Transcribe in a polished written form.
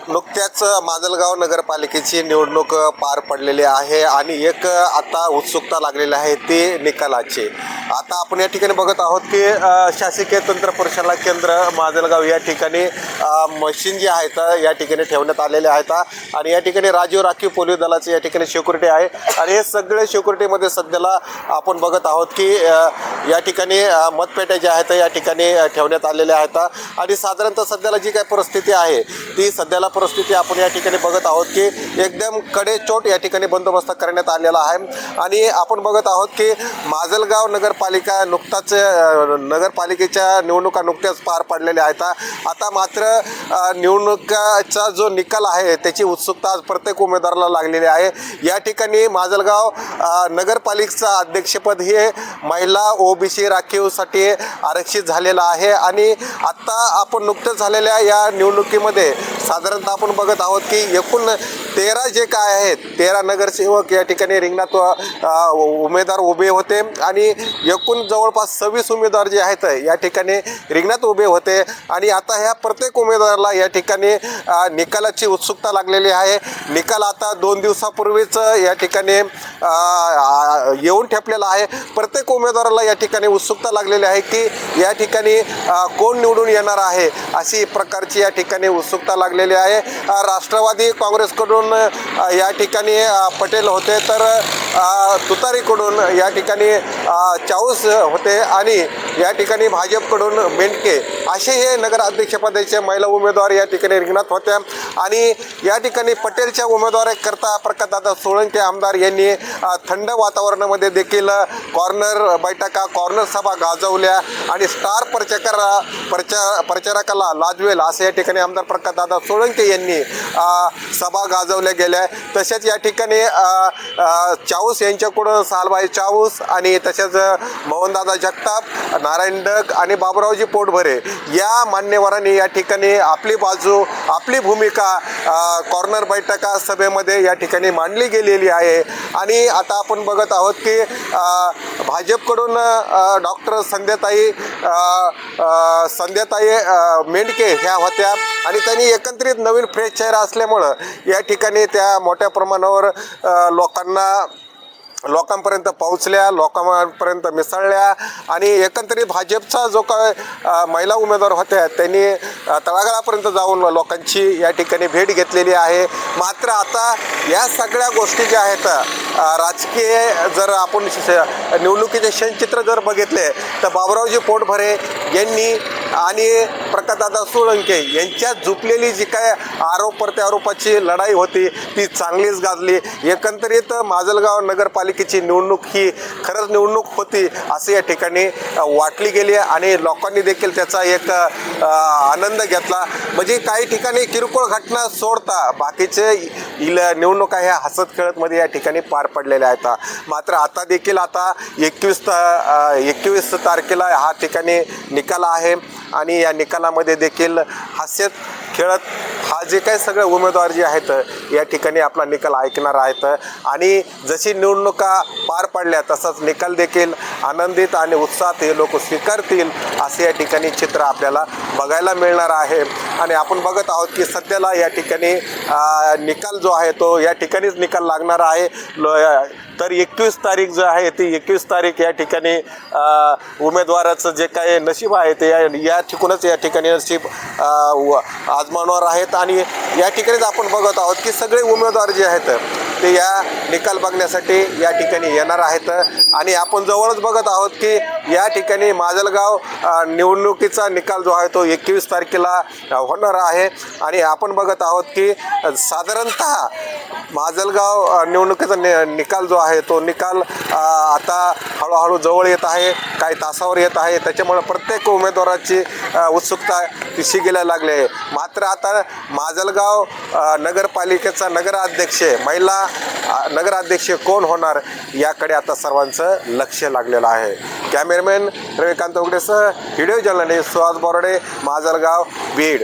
नुकत्याच माजलगाव नगरपालिकेची निवडणूक पार पडलेली आहे आणि एक आता उत्सुकता लागलेली आहे ती निकालाची। आता आपण या ठिकाणी बघत आहोत की शासकीय तंत्र प्रशाला केंद्र माजलगाव या ठिकाणी मशीन जी आहेत या ठिकाणी ठेवण्यात आलेले आहेत आणि या ठिकाणी राजीव राखीव पोलीस दलाचे या ठिकाणी सिक्युरिटी आहे आणि हे सगळे सिक्युरिटीमध्ये सध्याला आपण बघत आहोत की या ठिकाणी मतपेट्या ज्या आहेत या ठिकाणी ठेवण्यात आलेल्या आहेत आणि साधारणतः सध्याला जी काय परिस्थिती आहे ती सध्याला परिस्थिती आपण या ठिकाणी बघत आहोत की एकदम कडेचोट या ठिकाणी बंदोबस्त करण्यात आलेला आहे। आणि आपण बघत आहोत की माजलगाव नगरपालिका नुकताच नगरपालिकेच्या निवडणुका नुकत्याच पार पडलेल्या आहेत। आता मात्र निवडणुकाचा जो निकाल आहे त्याची उत्सुकता आज प्रत्येक उमेदवाराला लागलेली आहे। या ठिकाणी माजलगाव नगरपालिकेचा अध्यक्षपद हे महिला ओबीसी राखीवसाठी आरक्षित झालेलं आहे आणि आता आपण नुकत्याच झालेल्या या निवडणुकीमध्ये साधारणतः आपण बघत आहोत की एकूण 13 जे काय आहेत 13 नगरसेवक या ठिकाणी रिंगणात उमेदवार उभे होते आणि एकूण जवळपास 26 उमेदवार जे आहेत या ठिकाणी रिंगणात उभे होते आणि आता ह्या प्रत्येक उमेदवाराला या ठिकाणी निकालाची उत्सुकता लागलेली आहे। निकाल आता 2 दिवसापूर्वीच या ठिकाणी येऊन ठेपलेला आहे। प्रत्येक उमेदवाराला या ठिकाणी उत्सुकता लागलेली आहे की या ठिकाणी कोण निवडून येणार आहे अशी प्रकारची या ठिकाणी उत्सुकता लागलेली आहे। राष्ट्रवादी काँग्रेसकडून या ठिकाणी पटेल होते तर तुतारीकडून या ठिकाणी चाऊस होते आणि या ठिकाणी भाजपकडून बेंडके असे हे नगराध्यक्षपदाचे महिला उमेदवार या ठिकाणी रिंगणात होत्या आणि या ठिकाणी पटेलच्या उमेदवाराकरता प्रकाशदादा सोळंके आमदार यांनी थंड वातावरणामध्ये देखील कॉर्नर बैठका कॉर्नर सभा गाजवल्या आणि स्टार प्रचारकाला लाजवेल असे या ठिकाणी आमदार प्रकाशदादा सोळंके यांनी सभा गाजवल्या गेल्या। तसेच या ठिकाणी चाऊस यांच्याकडून सालबाई चाऊस आणि तसेच मोहनदादा जगताप नारायण डग आणि बाबुरावजी पोटभरे या मान्यवरांनी या ठिकाणी आपली बाजू आपली भूमिका कॉर्नर बैठका सभेमध्ये या ठिकाणी मांडली गेलेली आहे। आणि आता आपण बघत आहोत की भाजपकडून डॉक्टर संध्याताई मेंढके ह्या होत्या आणि त्यांनी एकत्रित नवीन फ्रेश चेहरा असल्यामुळं या ठिकाणी त्या मोठ्या प्रमाणावर लोकांपर्यंत पोहोचल्या लोकांपर्यंत मिसळल्या आणि एकंदरीत भाजपचा जो काय महिला उमेदवार होत्या त्यांनी तळागाळापर्यंत जाऊन लोकांची या ठिकाणी भेट घेतलेली आहे। मात्र आता या सगळ्या गोष्टी ज्या आहेत राजकीय जर आपण निवडणुकीचे क्षणचित्र जर बघितले तर बाबुरावजी पोटभरे यांनी आणि प्रकाशदादा सोळंके यांच्यात झुकलेली जी काय आरोप प्रत्यारोपाची लढाई होती ती चांगलीच गाजली। एकंदरीत माजलगाव नगरपालिकेची निवडणूक ही खरंच निवडणूक होती असे या ठिकाणी वाटली गेली आणि लोकांनी देखील त्याचा एक आनंद घेतला। म्हणजे काही ठिकाणी किरकोळ घटना सोडता बाकीचे निवडणुका ह्या हसत खेळत मध्ये या ठिकाणी पार पडलेल्या आहेत। मात्र आता देखील आता 21 तारखेला हा ठिकाणी निकाल आहे आणि या निकालामध्ये देखील हसत खेळत हा जे काही सगळे उमेदवार जे आहेत या ठिकाणी आपला निकाल ऐकणार आहेत आणि जशी निवडणुका पार पडल्या तसंच निकाल देखील आनंदित आणि उत्साहात हे लोक स्वीकारतील असे या ठिकाणी चित्र आपल्याला बघायला मिळणार आहे। आणि आपण बघत आहोत की सध्याला या ठिकाणी निकाल जो आहे तो या ठिकाणीच निकाल लागणार आहे। तर 21 तारीख जो आहे ती 21 तारीख या ठिकाणी उमेदवाराचं जे काही नशीब आहे ते या ठिकाणच या ठिकाणी नशीब आजमावणार आहेत आणि या ठिकाणीच आपण बघत आहोत की सगळे उमेदवार जे आहेत ते या निकाल बघण्यासाठी या ठिकाणी येणार आहेत। आणि आपण जवळच बघत आहोत की या ठिकाणी माजलगाव निवडणुकीचा निकाल जो आहे तो 21 तारखेला होणार आहे आणि आपण बघत आहोत की साधारणतः माजलगाव निवडणुकीचा निकाल जो आहे तो निकाल आता हळूहळू जवळ येत आहे, काही तासावर येत आहे। त्याच्यामुळे प्रत्येक उमेदवाराची उत्सुकता ती शिगेला लागली आहे। मात्र आता माजलगाव नगरपालिकेचा नगराध्यक्ष महिला नगराध्यक्ष कोण होणार याकडे आता सर्वांचं लक्ष लागलेलं आहे। कॅमेरामॅन रविकांत उगडेसह व्हिडिओ जर्नलिस्ट सुहास बोराडे, माजलगाव, बीड।